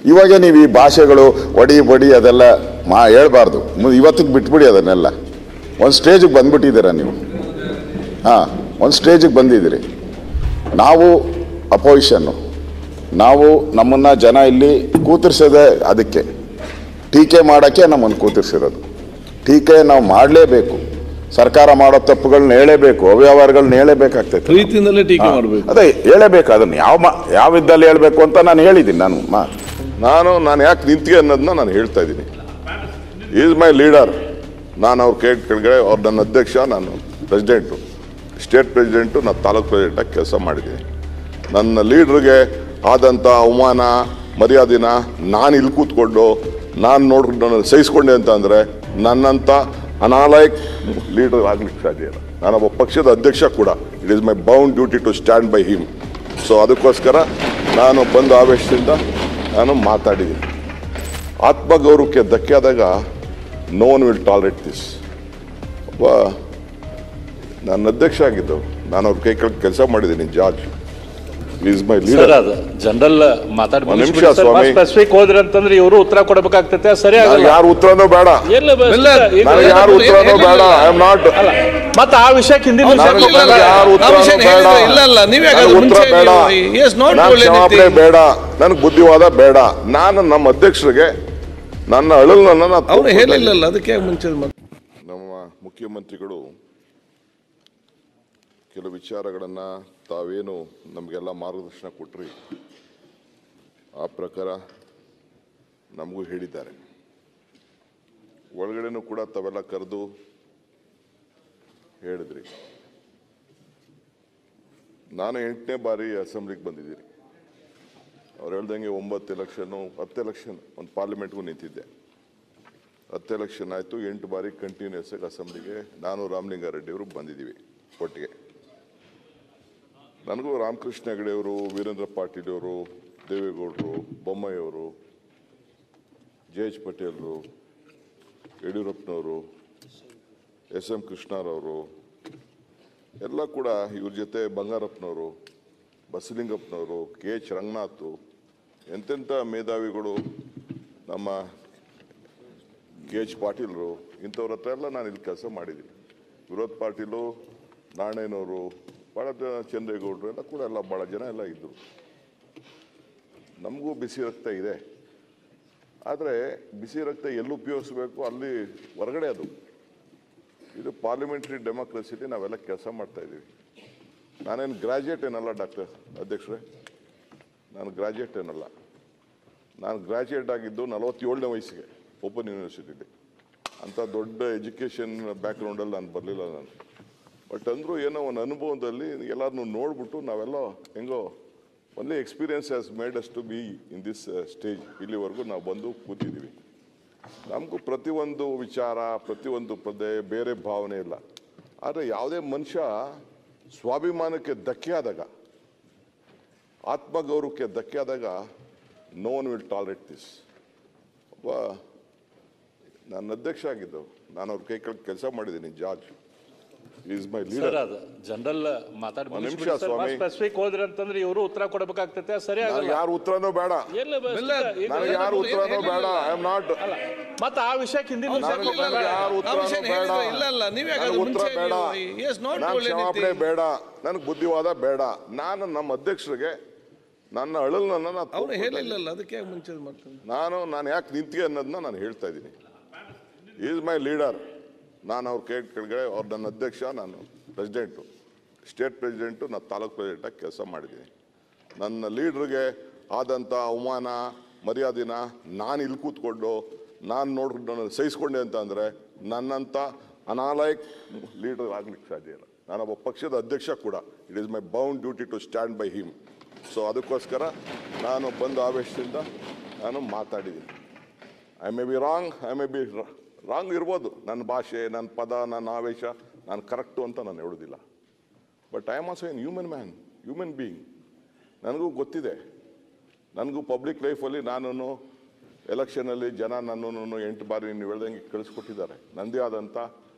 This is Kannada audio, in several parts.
ಇವಾಗ ನೀವು ಈ ಭಾಷೆಗಳು ಒಡಿ ಬಡಿ ಅದೆಲ್ಲ ಹೇಳ್ಬಾರ್ದು. ಇವತ್ತಿಗೆ ಬಿಟ್ಬಿಡಿ ಅದನ್ನೆಲ್ಲ. ಒಂದು ಸ್ಟೇಜಿಗೆ ಬಂದ್ಬಿಟ್ಟಿದ್ದೀರಾ ನೀವು. ಒಂದು ಸ್ಟೇಜಿಗೆ ಬಂದಿದ್ದೀರಿ. ನಾವು ಅಪೋಸಿಷನ್ನು, ನಾವು ನಮ್ಮನ್ನು ಜನ ಇಲ್ಲಿ ಕೂತಿರ್ಸೋದೆ ಅದಕ್ಕೆ, ಟೀಕೆ ಮಾಡೋಕ್ಕೆ ನಮ್ಮನ್ನು ಕೂತಿರ್ಸಿರೋದು. ಟೀಕೆ ನಾವು ಮಾಡಲೇಬೇಕು. ಸರ್ಕಾರ ಮಾಡೋ ತಪ್ಪುಗಳನ್ನ ಹೇಳಲೇಬೇಕು, ಅವ್ಯವಹಾರಗಳನ್ನ ಹೇಳಬೇಕಾಗ್ತೈತೆ. ಪ್ರೀತಿಯಿಂದಲೇ ಟೀಕೆ ಮಾಡಬೇಕು. ಅದೇ ಹೇಳಬೇಕು. ಅದನ್ನು ಯಾವ ಇದ್ದಲ್ಲಿ ಹೇಳಬೇಕು ಅಂತ ನಾನು ಹೇಳಿದ್ದೀನಿ. ನಾನು ಯಾಕೆ ನಿಂತಿಗೆ ಅನ್ನೋದನ್ನ ನಾನು ಹೇಳ್ತಾ ಇದ್ದೀನಿ. Is my leader. ನಾನು ಅವ್ರ ಕೆಳಗಡೆ ಅವ್ರು ನನ್ನ ಅಧ್ಯಕ್ಷ, ನಾನು ಪ್ರೆಸಿಡೆಂಟು, ಸ್ಟೇಟ್ ಪ್ರೆಸಿಡೆಂಟು, ನಾನು ತಾಲೂಕು ಪ್ರೆಸಿಡೆಂಟಾಗಿ ಕೆಲಸ ಮಾಡಿದ್ದೀನಿ. ನನ್ನ ಲೀಡ್ರಿಗೆ ಆದಂಥ ಅವಮಾನ ಮರ್ಯಾದೆನ ನಾನು ಇಲ್ಲಿ ಕೂತ್ಕೊಂಡು ನಾನು ಸಹಿಸ್ಕೊಂಡೆ ಅಂತ ಅಂದರೆ ನನ್ನಂಥ ಅನಾಲಯಕ್ ಲೀಡರ್ ಆಗ್ಲಿಕ್ಕೆ ಸಾಧ್ಯ ಇಲ್ಲ. ನಾನೊಬ್ಬ ಪಕ್ಷದ ಅಧ್ಯಕ್ಷ ಕೂಡ. It is my bound duty to stand by him. So ಅದಕ್ಕೋಸ್ಕರ ನಾನು ಬಂದು ಆವೇಶದಿಂದ ನಾನು ಮಾತಾಡಿದ್ದೀನಿ. ಆತ್ಮಗೌರವಕ್ಕೆ ಧಕ್ಕೆ ಆದಾಗ no one will tolerate this. ಒಬ್ಬ ನನ್ನ ಅಧ್ಯಕ್ಷ ಆಗಿದ್ದು, ನಾನು ಅವ್ರ ಕೈ ಕೆಳಗೆ ಕೆಲಸ ಮಾಡಿದ್ದೀನಿ. George is my leader. General ನಿಮಿಷ ಸ್ವಾಮಿ, ಸ್ಪೆಸಿಫಿಕ್ ಹೋದ್ರೆ ಅಂತಂದ್ರೆ ಇವರು ಉತ್ತರ ಕೊಡಬೇಕಾಗ್ತೈತೆ. ಸರಿ, ಯಾರು ಉತ್ತರನೂ ಬೇಡ, ಯಾರು ಉತ್ತರನೂ ಬೇಡ. I am not. ಮತ್ತೆ ಆ ವಿಷಯಕ್ಕೆ ಹಿಂದಿನ ಯಾರು ಉತ್ತರ ಬೇಡ, ಬೇಡ, ನನಗೆ ಬುದ್ಧಿವಾದ ಬೇಡ. ನಾನು ನಮ್ಮ ಅಧ್ಯಕ್ಷರಿಗೆ ನನ್ನ ಅಳಲನ್ನ ಅವ್ರು ಹೇಳಿಲ್ಲಲ್ಲ, ಅದಕ್ಕೆ ಮುಂಚೆ ನಮ್ಮ ಮುಖ್ಯಮಂತ್ರಿಗಳು ಕೆಲವು ವಿಚಾರಗಳನ್ನ ತಾವೇನು ನಮಗೆಲ್ಲ ಮಾರ್ಗದರ್ಶನ ಕೊಟ್ರಿ, ಆ ಪ್ರಕಾರ ನಮಗೂ ಹೇಳಿದ್ದಾರೆ. ಒಳಗಡೆನೂ ಕೂಡ ತಾವೆಲ್ಲ ಕರೆದು ಹೇಳಿದ್ರಿ. ನಾನು 8ನೇ ಬಾರಿ ಅಸೆಂಬ್ಲಿಗೆ ಬಂದಿದ್ದೀನಿ. ಅವ್ರು ಹೇಳ್ದಂಗೆ 9 ಎಲೆಕ್ಷನ್ನು, 10 ಎಲೆಕ್ಷನ್, ಒಂದು ಪಾರ್ಲಿಮೆಂಟ್ಗೂ ನಿಂತಿದ್ದೆ. 10 ಎಲೆಕ್ಷನ್ ಆಯಿತು. 8 ಬಾರಿ ಕಂಟಿನ್ಯೂಸ್ ಆಗಿ ಅಸೆಂಬ್ಲಿಗೆ ನಾನು ರಾಮಲಿಂಗಾರೆಡ್ಡಿ ಅವರು ಬಂದಿದ್ದೀವಿ ಒಟ್ಟಿಗೆ. ನನಗೂ ರಾಮಕೃಷ್ಣ ಹೆಗಡೆ ಅವರು, ವೀರೇಂದ್ರ ಪಾಟೀಲ್ ಅವರು, ದೇವೇಗೌಡರು, ಬೊಮ್ಮಾಯಿ ಅವರು, ಜೆ.ಎಚ್. ಪಟೇಲ್ರು, ಯಡಿಯೂರಪ್ಪನವರು, ಎಸ್.ಎಂ. ಕೃಷ್ಣರವರು ಎಲ್ಲ ಕೂಡ ಇವ್ರ ಜೊತೆ ಬಂಗಾರಪ್ಪನವರು, ಬಸಲಿಂಗಪ್ಪನವರು, ಕೆ.ಎಚ್. ರಂಗನಾಥ್, ಎಂತೆಂಥ ಮೇಧಾವಿಗಳು, ನಮ್ಮ ಕೆ.ಎಚ್. ಪಾಟೀಲ್ರು, ಇಂಥವ್ರ ಹತ್ರ ಎಲ್ಲ ನಾನು ಇಲ್ಲಿ ಕೆಲಸ ಮಾಡಿದ್ದೀನಿ. ವಿರೋಧ ಪಾಟೀಲು, ನಾರಾಯಣವರು, ಭಾಳ ಜನ, ಚಂದ್ರೇಗೌಡರು ಎಲ್ಲ ಕೂಡ ಎಲ್ಲ ಭಾಳ ಜನ ಎಲ್ಲ ಇದ್ದರು. ನಮಗೂ ಬಿಸಿ ರಕ್ತ ಇದೆ. ಆದರೆ ಬಿಸಿ ರಕ್ತ ಎಲ್ಲಿ ಉಪಯೋಗಿಸ್ಬೇಕು ಅಲ್ಲಿ ಹೊರಗಡೆ ಅದು. ಇದು ಪಾರ್ಲಿಮೆಂಟ್ರಿ ಡೆಮೋಕ್ರಸಿಲಿ ನಾವೆಲ್ಲ ಕೆಲಸ ಮಾಡ್ತಾ ಇದ್ದೀವಿ. ನಾನೇನು ಗ್ರಾಜ್ಯುಯೇಟ್ ಏನಲ್ಲ ಡಾಕ್ಟರ್ ಅಧ್ಯಕ್ಷರೇ, ನಾನು ಗ್ರಾಜ್ಯುಯೇಟ್ ಏನಲ್ಲ. ನಾನು ಗ್ರಾಜ್ಯುಯೇಟ್ ಆಗಿದ್ದು 47ನೇ ವಯಸ್ಸಿಗೆ ಓಪನ್ ಯೂನಿವರ್ಸಿಟಿಲಿ. ಅಂಥ ದೊಡ್ಡ ಎಜುಕೇಷನ್ ಬ್ಯಾಕ್ಗ್ರೌಂಡಲ್ಲಿ ನಾನು ಬರಲಿಲ್ಲ ನಾನು. ಬಟ್ ಅಂದರೂ ಏನೋ ಒಂದು ಅನುಭವದಲ್ಲಿ ಎಲ್ಲರನ್ನೂ ನೋಡ್ಬಿಟ್ಟು ನಾವೆಲ್ಲ ಹೆಂಗೋ only experience has made us to be in this stage. ಇಲ್ಲಿವರೆಗೂ ನಾವು ಬಂದು ಕೂತಿದ್ದೀವಿ. ನಮಗೂ ಪ್ರತಿಯೊಂದು ವಿಚಾರ, ಪ್ರತಿಯೊಂದು ಬೇರೆ ಭಾವನೆ ಇಲ್ಲ. ಆದರೆ ಯಾವುದೇ ಮನುಷ್ಯ ಸ್ವಾಭಿಮಾನಕ್ಕೆ ಧಕ್ಕೆ ಆದಾಗ, ಆತ್ಮಗೌರವಕ್ಕೆ ಧಕ್ಕೆ ಆದಾಗ no one will tolerate this. ಒಬ್ಬ ನನ್ನ ಅಧ್ಯಕ್ಷ ಆಗಿದ್ದು, ನಾನು ಅವ್ರ ಕೈ ಕೆಳಗೆ ಕೆಲಸ ಮಾಡಿದ್ದೀನಿ. George is my leader. General ನಿಮಿಷ ಸ್ವಾಮಿ, ಸ್ಪೆಸಿಫಿಕ್ ಹೋದ್ರೆ ಅಂತಂದ್ರೆ ಇವರು ಉತ್ತರ ಕೊಡಬೇಕಾಗ್ತೈತೆ. ಸರಿ, ಯಾರು ಉತ್ತರನೂ ಬೇಡ, ಯಾರು ಉತ್ತರನೂ ಬೇಡ. I am not. ಮತ್ತೆ ಆ ವಿಷಯಕ್ಕೆ ಹಿಂದಿನ ಯಾರು ಉತ್ತರನೂ ಬೇಡ, ಉತ್ತರ ಬೇಡ, ನಾನು ಕ್ಷಮಾಪಣೆ ಬೇಡ, ನನಗೆ ಬುದ್ಧಿವಾದ ಬೇಡ. ನಾನು ನಮ್ಮ ಅಧ್ಯಕ್ಷರಿಗೆ ನನ್ನ ಅಳಲನ್ನ ಅವ್ರು ಹೇಳಿಲ್ಲಲ್ಲ, ಅದಕ್ಕೆ ಮುಂಚೆ ನಾನು ಯಾಕೆ ನಿಂತಿಗೆ ಅನ್ನೋದನ್ನ ನಾನು ಹೇಳ್ತಾ ಇದ್ದೀನಿ. Is my leader. ನಾನು ಅವ್ರ ಕೆಳಗಡೆ ಅವ್ರು ನನ್ನ ಅಧ್ಯಕ್ಷ, ನಾನು ಪ್ರೆಸಿಡೆಂಟು, ಸ್ಟೇಟ್ ಪ್ರೆಸಿಡೆಂಟು, ನಾನು ತಾಲೂಕು ಪ್ರೆಸಿಡೆಂಟಾಗಿ ಕೆಲಸ ಮಾಡಿದ್ದೀನಿ. ನನ್ನ ಲೀಡ್ರಿಗೆ ಆದಂಥ ಅವಮಾನ ಮರ್ಯಾದೆನ ನಾನು ಇಲ್ಲಿ ಕೂತ್ಕೊಂಡು ನಾನು ಸಹಿಸ್ಕೊಂಡೆ ಅಂತ ಅಂದರೆ ನನ್ನಂಥ ಅನಾಲಯಕ್ ಲೀಡರ್ ಆಗ್ಲಿಕ್ಕೆ ಸಾಧ್ಯ ಇಲ್ಲ. ನಾನೊಬ್ಬ ಪಕ್ಷದ ಅಧ್ಯಕ್ಷ ಕೂಡ. It is my bound duty to stand by him. So ಅದಕ್ಕೋಸ್ಕರ ನಾನು ಬಂದು ಆವೇಶದಿಂದ ನಾನು ಮಾತಾಡಿದ್ದೀನಿ. ಐ ಮೇ ಬಿ ರಾಂಗ್ ಇರ್ಬೋದು. ನನ್ನ ಭಾಷೆ, ನನ್ನ ಪದ, ನನ್ನ ಆವೇಶ ನಾನು ಕರೆಕ್ಟು ಅಂತ ನಾನು ಹೇಳೋದಿಲ್ಲ. But I am also N human being. ನನಗೂ ಗೊತ್ತಿದೆ. ನನಗೂ ಪಬ್ಲಿಕ್ ಲೈಫಲ್ಲಿ ನಾನು ಎಲೆಕ್ಷನಲ್ಲಿ ಜನ ನನ್ನನ್ನು 8 ಬಾರಿ ನೀವು ಹೇಳ್ದಂಗೆ ಕಳಿಸ್ಕೊಟ್ಟಿದ್ದಾರೆ. ನನ್ನದೇ ಆದಂಥ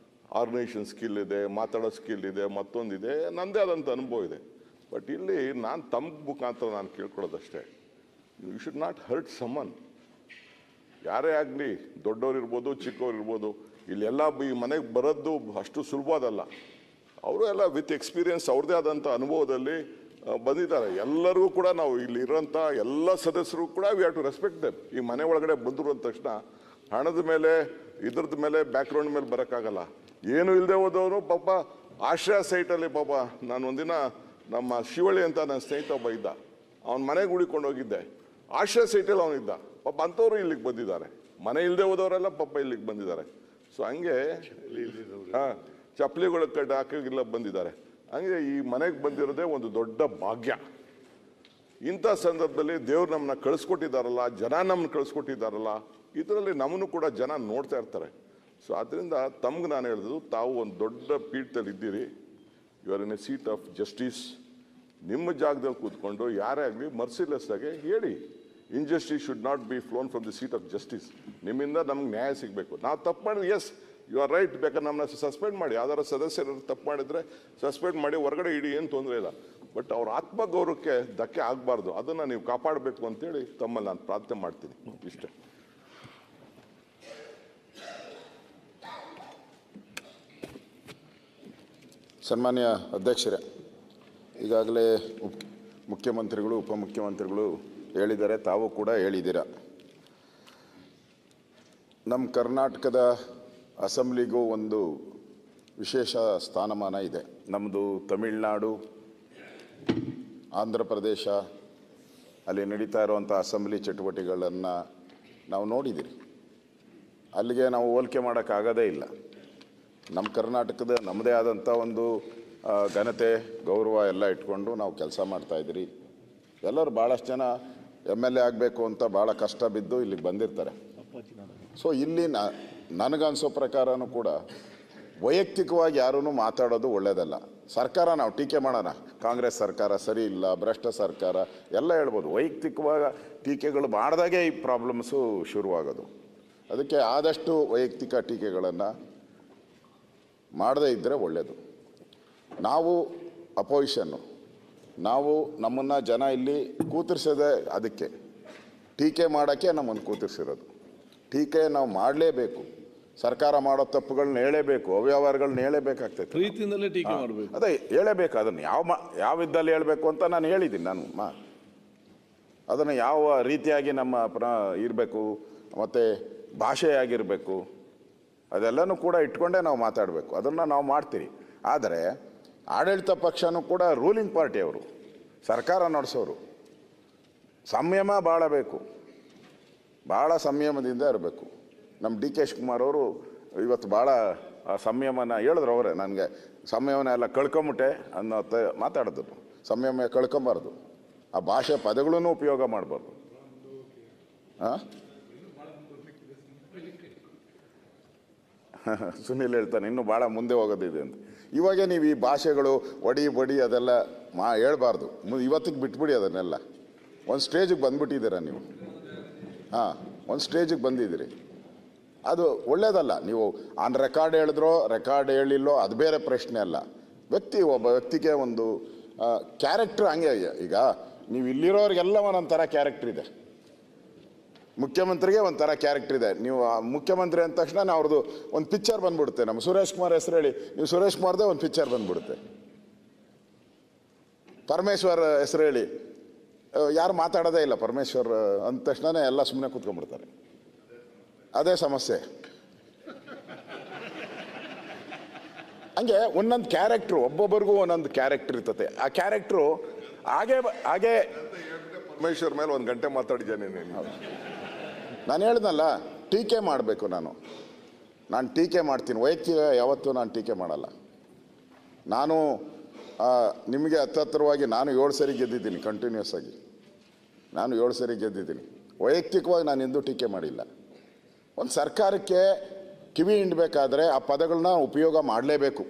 ಆರ್ಗನೈಸೇಷನ್ ಸ್ಕಿಲ್ ಇದೆ, ಮಾತಾಡೋ ಸ್ಕಿಲ್ ಇದೆ, ಮತ್ತೊಂದಿದೆ, ನನ್ನದೇ ಆದಂಥ ಅನುಭವ ಇದೆ. ಬಟ್ ಇಲ್ಲಿ ನಾನು ತಮ್ಮ ಮುಖಾಂತರ ನಾನು ಕೇಳ್ಕೊಳ್ಳೋದಷ್ಟೇ, you should not hurt someone. ಯಾರೇ ಆಗಲಿ, ದೊಡ್ಡವ್ರು ಇರ್ಬೋದು, ಚಿಕ್ಕವ್ರು ಇರ್ಬೋದು, ಇಲ್ಲೆಲ್ಲ ಈ ಮನೆಗೆ ಬರೋದು ಅಷ್ಟು ಸುಲಭದಲ್ಲ. ಅವರು ಎಲ್ಲ ವಿತ್ ಎಕ್ಸ್ಪೀರಿಯನ್ಸ್ ಅವ್ರದ್ದೇ ಆದಂಥ ಅನುಭವದಲ್ಲಿ ಬಂದಿದ್ದಾರೆ. ಎಲ್ಲರಿಗೂ ಕೂಡ ನಾವು ಇಲ್ಲಿ ಇರೋಂಥ ಎಲ್ಲ ಸದಸ್ಯರು ಕೂಡ we have to respect them. ಈ ಮನೆ ಒಳಗಡೆ ಬಂದರು ಅಂದ ತಕ್ಷಣ ಹಣದ ಮೇಲೆ, ಇದ್ರದ್ದು ಮೇಲೆ, ಬ್ಯಾಕ್ಗ್ರೌಂಡ್ ಮೇಲೆ ಬರೋಕ್ಕಾಗಲ್ಲ. ಏನು ಇಲ್ಲದೆ ಹೋದವರು ಪಾಪ ಆಶ್ರಯ ಸೈಟಲ್ಲಿ ಪಾಪ ನಾನು ಒಂದಿನ ನಮ್ಮ ಶಿವಳ್ಳಿ ಅಂತ ನನ್ನ ಸ್ನೇಹಿತ ಒಬ್ಬ ಇದ್ದ, ಅವನ ಮನೆಗೆ ಉಳಿಕೊಂಡು ಹೋಗಿದ್ದೆ. ಆಶ್ರಯ ಸೈಟಲ್ಲಿ ಅವನಿದ್ದ. ಪಾಪ ಅಂಥವ್ರು ಇಲ್ಲಿಗೆ ಬಂದಿದ್ದಾರೆ. ಮನೆ ಇಲ್ಲದೆ ಹೋದವರೆಲ್ಲ ಪಾಪ ಇಲ್ಲಿಗೆ ಬಂದಿದ್ದಾರೆ. ಸೊ ಹಂಗೆ ಚಪ್ಪಲಿಗಳ ಕಡ್ಡ ಹಾಕಿಲ್ಲ ಬಂದಿದ್ದಾರೆ. ಹಂಗೆ ಈ ಮನೆಗೆ ಬಂದಿರೋದೇ ಒಂದು ದೊಡ್ಡ ಭಾಗ್ಯ. ಇಂಥ ಸಂದರ್ಭದಲ್ಲಿ ದೇವ್ರು ನಮ್ಮನ್ನ ಕಳಿಸ್ಕೊಟ್ಟಿದ್ದಾರಲ್ಲ, ಜನ ನಮ್ಮನ್ನ ಕಳಿಸ್ಕೊಟ್ಟಿದ್ದಾರಲ್ಲ, ಇದರಲ್ಲಿ ನಮ್ಮನ್ನು ಕೂಡ ಜನ ನೋಡ್ತಾ ಇರ್ತಾರೆ. ಸೊ ಅದರಿಂದ ತಮ್ಗೆ ನಾನು ಹೇಳಿದ್ರು, ತಾವು ಒಂದು ದೊಡ್ಡ ಪೀಠದಲ್ಲಿ ಇದ್ದೀರಿ. You are in a seat of justice. ನಿಮ್ಮ ಜಾಗದಲ್ಲಿ ಕೂತ್ಕೊಂಡು ಯಾರೇ ಆಗಲಿ ಮರ್ಸಿಲೆಸ್ ಆಗಿ ಹೇಳಿ, injustice should not be flown from the seat of justice. ನಿಮ್ಮಿಂದ ನಮ್ಗೆ ನ್ಯಾಯ ಸಿಗಬೇಕು. ನಾವು ತಪ್ಪು ಮಾಡಿದ್ರೆ ಎಸ್ ಯು ಆರ್ ರೈಟ್, ಬೇಕಾದ್ರೆ ನಮ್ಮನ್ನ ಸಸ್ಪೆಂಡ್ ಮಾಡಿ, ಯಾವ್ದಾರ ಸದಸ್ಯರು ತಪ್ಪು ಮಾಡಿದರೆ ಸಸ್ಪೆಂಡ್ ಮಾಡಿ ಹೊರಗಡೆ ಇಡಿ, ಏನು ತೊಂದರೆ ಇಲ್ಲ. ಬಟ್ ಅವ್ರ ಆತ್ಮಗೌರವಕ್ಕೆ ಧಕ್ಕೆ ಆಗಬಾರ್ದು, ಅದನ್ನು ನೀವು ಕಾಪಾಡಬೇಕು ಅಂತೇಳಿ ತಮ್ಮಲ್ಲಿ ನಾನು ಪ್ರಾರ್ಥನೆ ಮಾಡ್ತೀನಿ. ಇಷ್ಟೇ. ಸನ್ಮಾನ್ಯ ಅಧ್ಯಕ್ಷರೇ, ಈಗಾಗಲೇ ಮುಖ್ಯಮಂತ್ರಿಗಳು, ಉಪಮುಖ್ಯಮಂತ್ರಿಗಳು ಹೇಳಿದ್ದಾರೆ, ತಾವು ಕೂಡ ಹೇಳಿದ್ದೀರ. ನಮ್ಮ ಕರ್ನಾಟಕದ ಅಸೆಂಬ್ಲಿಗೂ ಒಂದು ವಿಶೇಷ ಸ್ಥಾನಮಾನ ಇದೆ. ನಮ್ಮದು ತಮಿಳುನಾಡು, ಆಂಧ್ರ ಪ್ರದೇಶ, ಅಲ್ಲಿ ನಡೀತಾ ಇರುವಂಥ ಅಸೆಂಬ್ಲಿ ಚಟುವಟಿಕೆಗಳನ್ನು ನಾವು ನೋಡಿದ್ದೀರಿ. ಅಲ್ಲಿಗೆ ನಾವು ಹೋಲಿಕೆ ಮಾಡೋಕ್ಕಾಗೋದೇ ಇಲ್ಲ. ನಮ್ಮ ಕರ್ನಾಟಕದ ನಮ್ಮದೇ ಆದಂಥ ಒಂದು ಘನತೆ, ಗೌರವ ಎಲ್ಲ ಇಟ್ಕೊಂಡು ನಾವು ಕೆಲಸ ಮಾಡ್ತಾಯಿದ್ದೀರಿ. ಎಲ್ಲರೂ ಭಾಳಷ್ಟು ಜನ MLA ಆಗಬೇಕು ಅಂತ ಭಾಳ ಕಷ್ಟ ಬಿದ್ದು ಇಲ್ಲಿಗೆ ಬಂದಿರ್ತಾರೆ. ಸೊ ಇಲ್ಲಿ ನನಗನ್ಸೋ ಪ್ರಕಾರನೂ ಕೂಡ ವೈಯಕ್ತಿಕವಾಗಿ ಯಾರೂ ಮಾತಾಡೋದು ಒಳ್ಳೆಯದಲ್ಲ. ಸರ್ಕಾರ ನಾವು ಟೀಕೆ ಮಾಡೋಣ, ಕಾಂಗ್ರೆಸ್ ಸರ್ಕಾರ ಸರಿ ಇಲ್ಲ, ಭ್ರಷ್ಟ ಸರ್ಕಾರ ಎಲ್ಲ ಹೇಳ್ಬೋದು. ವೈಯಕ್ತಿಕವಾಗಿ ಟೀಕೆಗಳು ಮಾಡಿದಾಗೆ ಈ ಪ್ರಾಬ್ಲಮ್ಸು ಶುರುವಾಗೋದು. ಅದಕ್ಕೆ ಆದಷ್ಟು ವೈಯಕ್ತಿಕ ಟೀಕೆಗಳನ್ನು ಮಾಡದೇ ಇದ್ದರೆ ಒಳ್ಳೆಯದು. ನಾವು ಅಪೋಸಿಷನ್ನು, ನಾವು ನಮ್ಮನ್ನು ಜನ ಇಲ್ಲಿ ಕೂತಿರ್ಸೋದೇ ಅದಕ್ಕೆ, ಟೀಕೆ ಮಾಡೋಕ್ಕೆ ನಮ್ಮನ್ನು ಕೂತಿರ್ಸಿರೋದು. ಟೀಕೆ ನಾವು ಮಾಡಲೇಬೇಕು. ಸರ್ಕಾರ ಮಾಡೋ ತಪ್ಪುಗಳನ್ನ ಹೇಳಲೇಬೇಕು, ಅವ್ಯವಹಾರಗಳನ್ನ ಹೇಳಬೇಕಾಗ್ತೈತೆ. ಪ್ರೀತಿಯಿಂದಲೇ ಟೀಕೆ ಮಾಡಬೇಕು. ಅದೇ ಹೇಳಬೇಕು. ಅದನ್ನು ಯಾವ ವಿಧದಲ್ಲಿ ಹೇಳಬೇಕು ಅಂತ ನಾನು ಹೇಳಿದ್ದೀನಿ. ನಾನು ಅದನ್ನು ಯಾವ ರೀತಿಯಾಗಿ ನಮ್ಮ ಇರಬೇಕು, ಮತ್ತು ಭಾಷೆಯಾಗಿರಬೇಕು, ಅದೆಲ್ಲನೂ ಕೂಡ ಇಟ್ಕೊಂಡೇ ನಾವು ಮಾತಾಡಬೇಕು. ಅದನ್ನು ನಾವು ಮಾಡ್ತೀವಿ. ಆದರೆ ಆಡಳಿತ ಪಕ್ಷನೂ ಕೂಡ ರೂಲಿಂಗ್ ಪಾರ್ಟಿ, ಅವರು ಸರ್ಕಾರ ನಡೆಸೋರು. ಸಂಯಮ ಭಾಳ ಬೇಕು, ಭಾಳ ಸಂಯಮದಿಂದ ಇರಬೇಕು. ನಮ್ಮ DK ಶಿವಕುಮಾರ್ ಅವರು ಇವತ್ತು ಭಾಳ ಸಂಯಮನ ಹೇಳಿದ್ರು. ಅವರೇ ನನಗೆ ಸಂಯಮನ ಎಲ್ಲ ಕಳ್ಕೊಂಬಿಟ್ಟೆ ಅನ್ನೋ ಮಾತಾಡಿದ್ರು. ಸಂಯಮ ಕಳ್ಕೊಂಬಾರ್ದು, ಆ ಭಾಷೆ ಪದಗಳನ್ನೂ ಉಪಯೋಗ ಮಾಡಬಾರ್ದು. ಸುನಿಲ್ ಹೇಳ್ತಾನೆ ಇನ್ನೂ ಭಾಳ ಮುಂದೆ ಹೋಗೋದಿದೆ ಅಂತ. ಇವಾಗೇ ನೀವು ಈ ಭಾಷೆಗಳು ಒಡಿ ಬಡಿ ಅದೆಲ್ಲ ಹೇಳ್ಬಾರ್ದು. ಇವತ್ತಿಗೆ ಬಿಟ್ಬಿಡಿ ಅದನ್ನೆಲ್ಲ. ಒಂದು ಸ್ಟೇಜಿಗೆ ಬಂದ್ಬಿಟ್ಟಿದ್ದೀರ ನೀವು. ಒಂದು ಸ್ಟೇಜಿಗೆ ಬಂದಿದ್ದೀರಿ. ಅದು ಒಳ್ಳೆಯದಲ್ಲ. ನೀವು ಆನ್ ರೆಕಾರ್ಡ್ ಹೇಳಿದ್ರೋ ರೆಕಾರ್ಡ್ ಹೇಳಿಲ್ಲೋ ಅದು ಬೇರೆ ಪ್ರಶ್ನೆ ಅಲ್ಲ. ಒಬ್ಬ ವ್ಯಕ್ತಿಗೆ ಒಂದು ಕ್ಯಾರೆಕ್ಟ್ರ್ ಹಂಗೆ. ಈಗ ನೀವು ಇಲ್ಲಿರೋರಿಗೆಲ್ಲ ಒಂದೊಂಥರ ಕ್ಯಾರೆಕ್ಟ್ರ್ ಇದೆ. ಮುಖ್ಯಮಂತ್ರಿಗೆ ಒಂಥರ ಕ್ಯಾರೆಕ್ಟರ್ ಇದೆ. ನೀವು ಮುಖ್ಯಮಂತ್ರಿ ಅಂದ ತಕ್ಷಣ ಅವ್ರದ್ದು ಒಂದು ಪಿಕ್ಚರ್ ಬಂದ್ಬಿಡುತ್ತೆ. ನಮ್ಮ ಸುರೇಶ್ ಕುಮಾರ್ ಹೆಸರು ಹೇಳಿ, ನೀವು ಸುರೇಶ್ ಕುಮಾರ್ದೇ ಒಂದು ಪಿಕ್ಚರ್ ಬಂದ್ಬಿಡುತ್ತೆ. ಪರಮೇಶ್ವರ್ ಹೆಸರು ಹೇಳಿ, ಯಾರು ಮಾತಾಡೋದೇ ಇಲ್ಲ. ಪರಮೇಶ್ವರ್ ಅಂದ ತಕ್ಷಣ ಎಲ್ಲ ಸುಮ್ಮನೆ ಕೂತ್ಕೊಂಡ್ಬಿಡ್ತಾರೆ. ಅದೇ ಸಮಸ್ಯೆ. ಹಂಗೆ ಒಂದೊಂದು ಕ್ಯಾರೆಕ್ಟ್ರು, ಒಬ್ಬೊಬ್ಬರಿಗೂ ಒಂದೊಂದು ಕ್ಯಾರೆಕ್ಟರ್ ಇರ್ತದೆ. ಆ ಕ್ಯಾರೆಕ್ಟ್ರು ಹಾಗೆ ಪರಮೇಶ್ವರ್ ಮೇಲೆ 1 ಗಂಟೆ ಮಾತಾಡಿದ್ದೇನೆ. ನಾನು ಹೇಳ್ದಲ್ಲ, ಟೀಕೆ ಮಾಡಬೇಕು. ನಾನು ಟೀಕೆ ಮಾಡ್ತೀನಿ. ವೈಯಕ್ತಿಕ ಯಾವತ್ತೂ ನಾನು ಟೀಕೆ ಮಾಡಲ್ಲ. ನಾನು ನಿಮಗೆ ಹತ್ತಿರವಾಗಿ ನಾನು 7 ಸರಿ ಗೆದ್ದಿದ್ದೀನಿ ಕಂಟಿನ್ಯೂಸ್ ಆಗಿ. ನಾನು 7 ಸರಿ ಗೆದ್ದಿದ್ದೀನಿ. ವೈಯಕ್ತಿಕವಾಗಿ ನಾನು ಎಂದೂ ಟೀಕೆ ಮಾಡಿಲ್ಲ. ಒಂದು ಸರ್ಕಾರಕ್ಕೆ ಕಿವಿ ಹಿಂಡಬೇಕಾದ್ರೆ ಆ ಪದಗಳನ್ನ ಉಪಯೋಗ ಮಾಡಲೇಬೇಕು.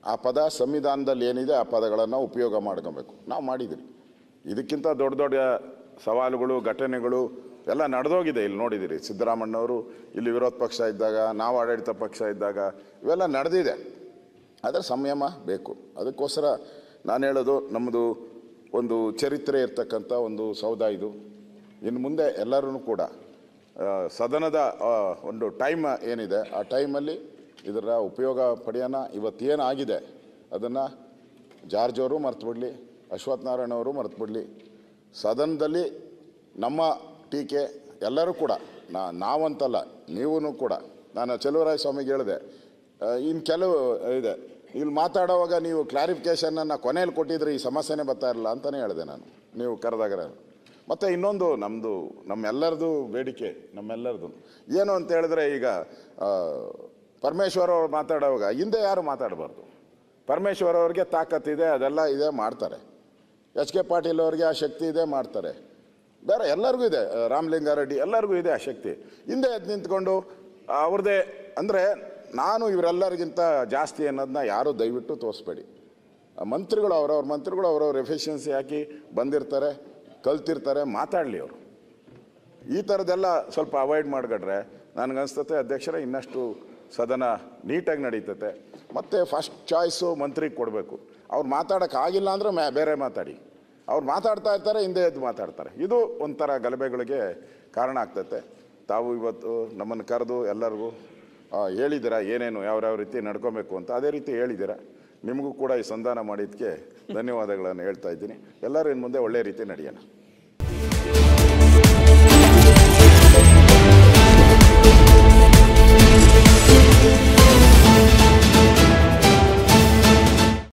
ಆ ಪದ ಸಂವಿಧಾನದಲ್ಲಿ ಏನಿದೆ ಆ ಪದಗಳನ್ನು ಉಪಯೋಗ ಮಾಡ್ಕೊಬೇಕು. ನಾವು ಮಾಡಿದ್ದೀವಿ. ಇದಕ್ಕಿಂತ ದೊಡ್ಡ ದೊಡ್ಡ ಸವಾಲುಗಳು, ಘಟನೆಗಳು ಎಲ್ಲ ನಡೆದೋಗಿದೆ. ಇಲ್ಲಿ ನೋಡಿದ್ದೀರಿ, ಸಿದ್ದರಾಮಣ್ಣವರು ಇಲ್ಲಿ ವಿರೋಧ ಪಕ್ಷ ಇದ್ದಾಗ, ನಾವು ಆಡಳಿತ ಪಕ್ಷ ಇದ್ದಾಗ ಇವೆಲ್ಲ ನಡೆದಿದೆ. ಆದರೆ ಸಂಯಮ ಬೇಕು. ಅದಕ್ಕೋಸ್ಕರ ನಾನು ಹೇಳೋದು, ನಮ್ಮದು ಒಂದು ಚರಿತ್ರೆ ಇರ್ತಕ್ಕಂಥ ಒಂದು ಸೌಧ ಇದು. ಇನ್ನು ಮುಂದೆ ಎಲ್ಲರೂ ಕೂಡ ಸದನದ ಒಂದು ಟೈಮ್ ಏನಿದೆ ಆ ಟೈಮಲ್ಲಿ ಇದರ ಉಪಯೋಗ ಪಡೆಯೋಣ. ಇವತ್ತೇನಾಗಿದೆ ಅದನ್ನು ಜಾರ್ಜ್ ಅವರು ಮರ್ತು ಬಿಡಲಿ, ಅಶ್ವಥ್ ನಾರಾಯಣ ಅವರು ಮರ್ತು ಬಿಡಲಿ. ಸದನದಲ್ಲಿ ನಮ್ಮ ಟೀಕೆ ಎಲ್ಲರೂ ಕೂಡ ನಾವಂತಲ್ಲ, ನೀವೂ ಕೂಡ. ನಾನು ಚೆಲುವರಾಯ ಸ್ವಾಮಿಗೆ ಹೇಳಿದೆ, ಇನ್ನು ಕೆಲವು ಇದೆ ಇಲ್ಲಿ ಮಾತಾಡೋವಾಗ ನೀವು ಕ್ಲಾರಿಫಿಕೇಷನನ್ನು ಕೊನೆಯಲ್ಲಿ ಕೊಟ್ಟಿದ್ರೆ ಈ ಸಮಸ್ಯೆನೇ ಬರ್ತಾ ಇರಲ್ಲ ಅಂತಲೇ ಹೇಳಿದೆ ನಾನು, ನೀವು ಕರೆದಾಗ. ಮತ್ತು ಇನ್ನೊಂದು ನಮ್ಮೆಲ್ಲರದು ಬೇಡಿಕೆ, ನಮ್ಮೆಲ್ಲರದು ಏನು ಅಂತ ಹೇಳಿದ್ರೆ, ಈಗ ಪರಮೇಶ್ವರ್ ಅವರು ಮಾತಾಡೋವಾಗ ಹಿಂದೆ ಯಾರು ಮಾತಾಡಬಾರ್ದು. ಪರಮೇಶ್ವರ್ ಅವ್ರಿಗೆ ತಾಕತ್ತಿದೆ, ಅದೆಲ್ಲ ಇದೆ, ಮಾಡ್ತಾರೆ. ಎಚ್ ಕೆ ಪಾಟೀಲ್ ಅವ್ರಿಗೆ ಆ ಶಕ್ತಿ ಇದೆ, ಮಾಡ್ತಾರೆ. ಬೇರೆ ಎಲ್ಲರಿಗೂ ಇದೆ, ರಾಮಲಿಂಗಾರೆಡ್ಡಿ ಎಲ್ಲರಿಗೂ ಇದೆ ಆ ಶಕ್ತಿ. ಹಿಂದೆ ಎದ್ದು ನಿಂತ್ಕೊಂಡು ಅವ್ರದ್ದೇ ಅಂದರೆ ನಾನು ಇವರೆಲ್ಲರಿಗಿಂತ ಜಾಸ್ತಿ ಅನ್ನೋದನ್ನ ಯಾರೂ ದಯವಿಟ್ಟು ತೋರಿಸ್ಬೇಡಿ. ಮಂತ್ರಿಗಳು ಅವ್ರವ್ರ ಎಫಿಷಿಯನ್ಸಿ ಹಾಕಿ ಬಂದಿರ್ತಾರೆ, ಕಲ್ತಿರ್ತಾರೆ, ಮಾತಾಡಲಿ ಅವರು. ಈ ಥರದ್ದೆಲ್ಲ ಸ್ವಲ್ಪ ಅವಾಯ್ಡ್ ಮಾಡಿಕೊಂಡ್ರೆ ನನಗನ್ಸ್ತತೆ ಅಧ್ಯಕ್ಷರೇ ಇನ್ನಷ್ಟು ಸದನ ನೀಟಾಗಿ ನಡೀತತೆ. ಮತ್ತು ಫಸ್ಟ್ ಚಾಯ್ಸು ಮಂತ್ರಿಗೆ ಕೊಡಬೇಕು. ಅವ್ರು ಮಾತಾಡೋಕ್ಕಾಗಿಲ್ಲ ಅಂದರೆ ಬೇರೆ ಮಾತಾಡಿ. ಅವ್ರು ಮಾತಾಡ್ತಾ ಇರ್ತಾರೆ, ಹಿಂದೆ ಎದ್ದು ಮಾತಾಡ್ತಾರೆ. ಇದು ಒಂಥರ ಗಲಭೆಗಳಿಗೆ ಕಾರಣ ಆಗ್ತತೆ. ತಾವು ಇವತ್ತು ನಮ್ಮನ್ನು ಕರೆದು ಎಲ್ಲರಿಗೂ ಹೇಳಿದ್ದೀರಾ ಏನೇನು ಯಾವ್ಯಾವ ರೀತಿ ನಡ್ಕೊಬೇಕು ಅಂತ, ಅದೇ ರೀತಿ ಹೇಳಿದ್ದೀರಾ. ನಿಮಗೂ ಕೂಡ ಈ ಸಂಧಾನ ಮಾಡಿದ್ದಕ್ಕೆ ಧನ್ಯವಾದಗಳನ್ನು ಹೇಳ್ತಾ ಇದ್ದೀನಿ. ಎಲ್ಲರೂ ಇನ್ನು ಮುಂದೆ ಒಳ್ಳೆಯ ರೀತಿ ನಡೆಯೋಣ.